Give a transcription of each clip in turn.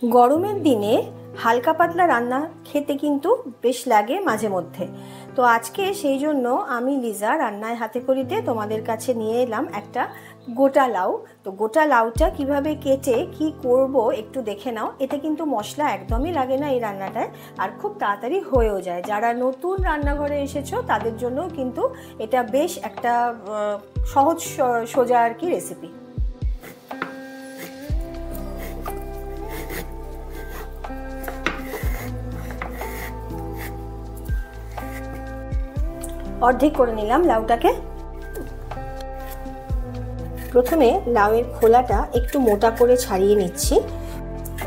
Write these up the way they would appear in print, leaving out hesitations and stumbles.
গরমের দিনে হালকা পাতলা রান্না খেতে কিন্তু বেশ লাগে মাঝে মধ্যে। তো আজকে সেই জন্য আমি লিজা রান্নায় হাতে খড়িতে তোমাদের কাছে নিয়ে এলাম একটা গোটা লাউ। তো গোটা লাউটা কিভাবে কেটে কি করব একটু দেখে নাও। এতে কিন্তু মশলা একদমই লাগে না এই রান্নাটায়, আর খুব তাড়াতাড়ি হয়েও যায়। যারা নতুন রান্নাঘরে এসেছো তাদের জন্য কিন্তু এটা বেশ একটা সহজ সোজা আর কি রেসিপি। অর্ধেক করে নিলাম লাউটাকে। প্রথমে লাউয়ের খোলাটা একটু মোটা করে ছাড়িয়ে নিচ্ছি।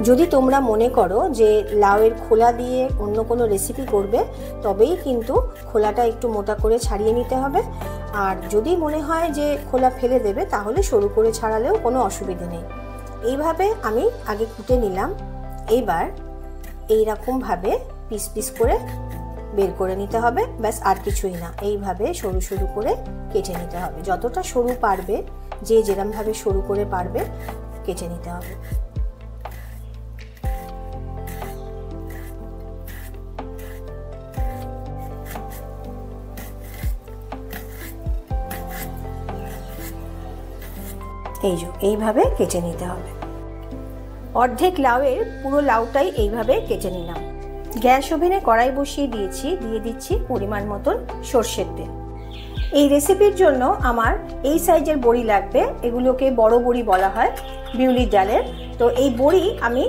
যদি তোমরা মনে করো যে লাউয়ের খোলা দিয়ে অন্য কোনো রেসিপি করবে, তবেই কিন্তু খোলাটা একটু মোটা করে ছাড়িয়ে নিতে হবে। আর যদি মনে হয় যে খোলা ফেলে দেবে, তাহলে সরু করে ছাড়ালেও কোনো অসুবিধে নেই। এইভাবে আমি আগে কুটে নিলাম। এইবার এইরকমভাবে পিস পিস করে বের করে নিতে হবে, ব্যাস, আর কিছুই না। এইভাবে সরু সরু করে কেটে নিতে হবে, যতটা সরু পারবে, যে যেরকমভাবে সরু করে পারবে কেটে নিতে হবে। এইভাবে কেটে নিতে হবে। অর্ধেক লাউয়ের পুরো লাউটাই এইভাবে কেটে নিলাম। গ্যাস ওভেনে কড়াই বসিয়ে দিয়েছি, দিয়ে দিচ্ছি পরিমাণ মতন সর্ষের তেল। এই রেসিপির জন্য আমার এই সাইজের বড়ি লাগবে, এগুলোকে বড় বড়ি বলা হয়, বিউলির ডালের। তো এই বড়ি আমি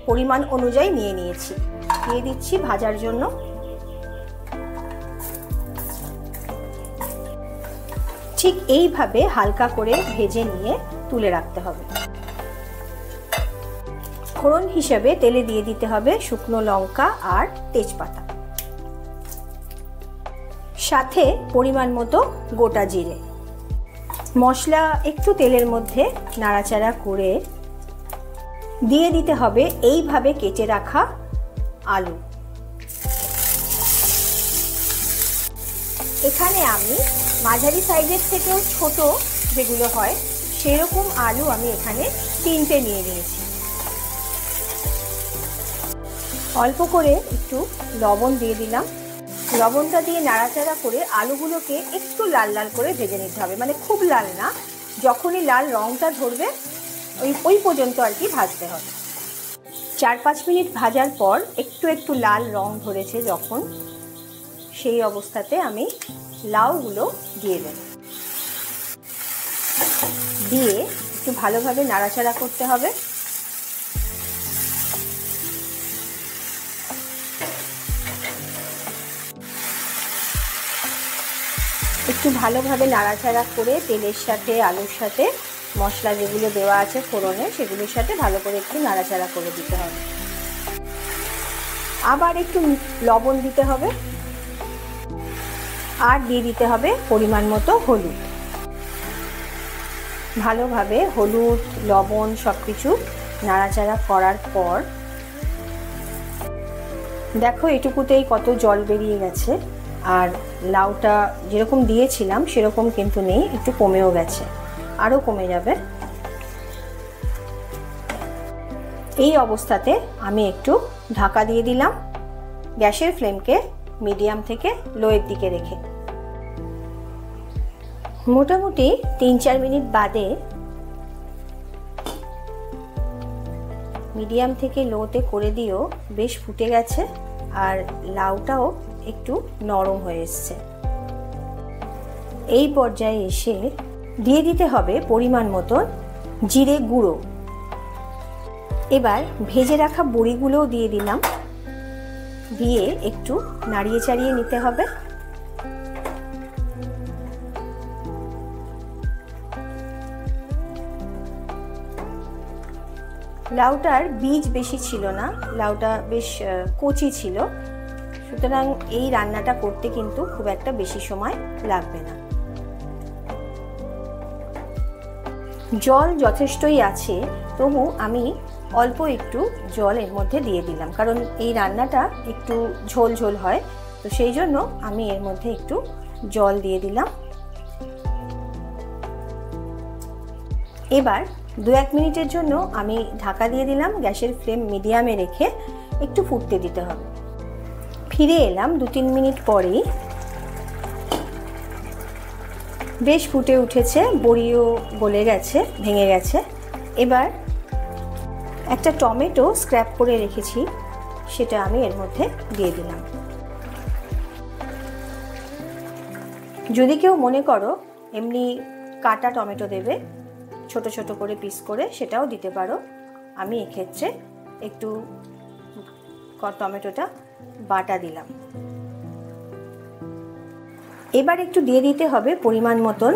পরিমাণ অনুযায়ী নিয়ে নিয়েছি, দিয়ে দিচ্ছি ভাজার জন্য। ঠিক এইভাবে হালকা করে ভেজে নিয়ে তুলে রাখতে হবে। ফোড়ন হিসেবে তেলে দিয়ে দিতে হবে শুকনো লঙ্কা আর তেজপাতা, সাথে পরিমাণ মতো গোটা জিরে। মশলা একটু তেলের মধ্যে নাড়াচাড়া করে দিয়ে দিতে হবে এইভাবে কেটে রাখা আলু। এখানে আমি মাঝারি সাইজের থেকেও ছোট যেগুলো হয় সেরকম আলু আমি এখানে 3টে নিয়ে নিয়েছি। অল্প করে একটু লবণ দিয়ে দিলাম। লবণটা দিয়ে নাড়াচাড়া করে আলুগুলোকে একটু লাল লাল করে ভেজে নিতে হবে, মানে খুব লাল না, যখনই লাল রঙটা ধরবে ওই পর্যন্ত আর কি ভাজতে হবে। 4-5 মিনিট ভাজার পর একটু একটু লাল রং ধরেছে যখন, সেই অবস্থাতে আমি লাউগুলো দিয়ে দেব। দিয়ে একটু ভালোভাবে নাড়াচাড়া করতে হবে। একটু ভালোভাবে নাড়াচাড়া করে তেলের সাথে আলুর সাথে মশলা যেগুলো দেওয়া আছে ফোড়নে, সেগুলোর সাথে ভালো করে একটু নাড়াচাড়া করে দিতে হবে। আবার একটু লবণ দিতে হবে, আর দিয়ে দিতে হবে পরিমাণ মতো হলুদ। ভালোভাবে হলুদ লবণ সব কিছু নাড়াচাড়া করার পর দেখো এটুকুতেই কত জল বেরিয়ে গেছে। আর লাউটা যেরকম দিয়েছিলাম সেরকম কিন্তু নেই, একটু কমেও গেছে, আরও কমে যাবে। এই অবস্থাতে আমি একটু ঢাকা দিয়ে দিলাম, গ্যাসের ফ্লেমকে মিডিয়াম থেকে লোয়ের দিকে রেখে। মোটামুটি 3-4 মিনিট বাদে মিডিয়াম থেকে লোতে করে দিও, বেশ ফুটে গেছে আর লাউটাও একটু নরম হয়ে এসছে। এই পর্যায়ে এসে দিয়ে দিতে হবে পরিমাণ মতন জিরে গুঁড়ো। এবার ভেজে রাখা বড়িগুলোও দিয়ে দিলাম, দিয়ে একটু নাড়িয়ে চাড়িয়ে নিতে হবে। লাউটার বীজ বেশি ছিল না, লাউটা বেশ কচি ছিল, সুতরাং এই রান্নাটা করতে কিন্তু খুব একটা বেশি সময় লাগবে না। জল যথেষ্টই আছে, তবু আমি অল্প একটু জল এর মধ্যে দিয়ে দিলাম, কারণ এই রান্নাটা একটু ঝোল ঝোল হয়, তো সেই জন্য আমি এর মধ্যে একটু জল দিয়ে দিলাম। এবার 2-1 মিনিটের জন্য আমি ঢাকা দিয়ে দিলাম। গ্যাসের ফ্লেম মিডিয়ামে রেখে একটু ফুটতে দিতে হবে। ফিরে এলাম 2-3 মিনিট পরেই। বেশ ফুটে উঠেছে, বড়িও গলে গেছে, ভেঙে গেছে। এবার একটা টমেটো স্ক্র্যাপ করে রেখেছি, সেটা আমি এর মধ্যে দিয়ে দিলাম। যদি কেউ মনে করো এমনি কাটা টমেটো দেবে, ছোট ছোট করে পিস করে, সেটাও দিতে পারো। আমি এক্ষেত্রে একটু টমেটোটা বাটা দিলাম। এবার একটু দিয়ে দিতে হবে পরিমাণ মতন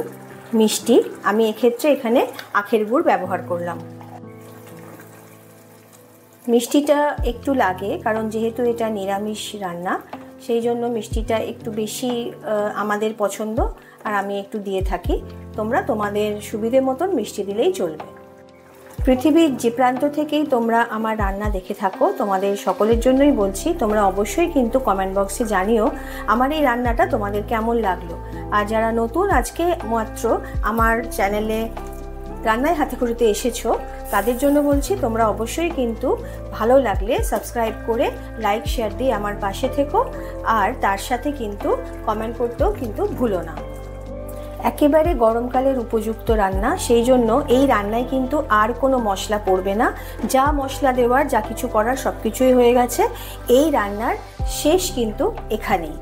মিষ্টি। আমি এক্ষেত্রে এখানে আখের গুড় ব্যবহার করলাম। মিষ্টিটা একটু লাগে, কারণ যেহেতু এটা নিরামিষ রান্না, সেই জন্য মিষ্টিটা একটু বেশি আমাদের পছন্দ, আর আমি একটু দিয়ে থাকি। তোমরা তোমাদের সুবিধে মতন মিষ্টি দিলেই চলবে। পৃথিবীর যে প্রান্ত থেকেই তোমরা আমার রান্না দেখে থাকো, তোমাদের সকলের জন্যই বলছি, তোমরা অবশ্যই কিন্তু কমেন্ট বক্সে জানিও আমার এই রান্নাটা তোমাদের কেমন লাগলো। আর যারা নতুন আজকে মাত্র আমার চ্যানেলে রান্নায় হাতেখড়িতে এসেছো, তাদের জন্য বলছি তোমরা অবশ্যই কিন্তু ভালো লাগলে সাবস্ক্রাইব করে লাইক শেয়ার দিয়ে আমার পাশে থেকো, আর তার সাথে কিন্তু কমেন্ট করতেও কিন্তু ভুলো না। একেবারে গরমকালের উপযুক্ত রান্না, সেই জন্য এই রান্নায় কিন্তু আর কোনো মশলা পড়বে না। যা মশলা দেওয়ার, যা কিছু করার সব কিছুই হয়ে গেছে। এই রান্নার শেষ কিন্তু এখানেই।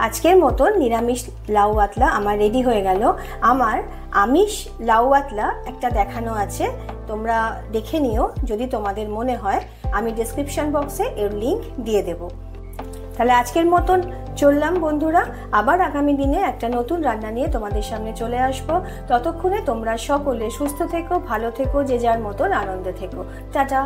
আজকের মতন নিরামিষ লাউ পাতলা আমার রেডি হয়ে গেল। আমার আমিষ লাউ পাতলা একটা দেখানো আছে, তোমরা দেখে নিও যদি তোমাদের মনে হয়। আমি ডেসক্রিপশন বক্সে এর লিঙ্ক দিয়ে দেব। তাহলে আজকের মতন চললাম বন্ধুরা, আবার আগামী দিনে একটা নতুন রান্না নিয়ে তোমাদের সামনে চলে আসব। ততক্ষণে তোমরা সকলে সুস্থ থেকো, ভালো থেকো, যে যার মতন আনন্দে থেকো। টাটা।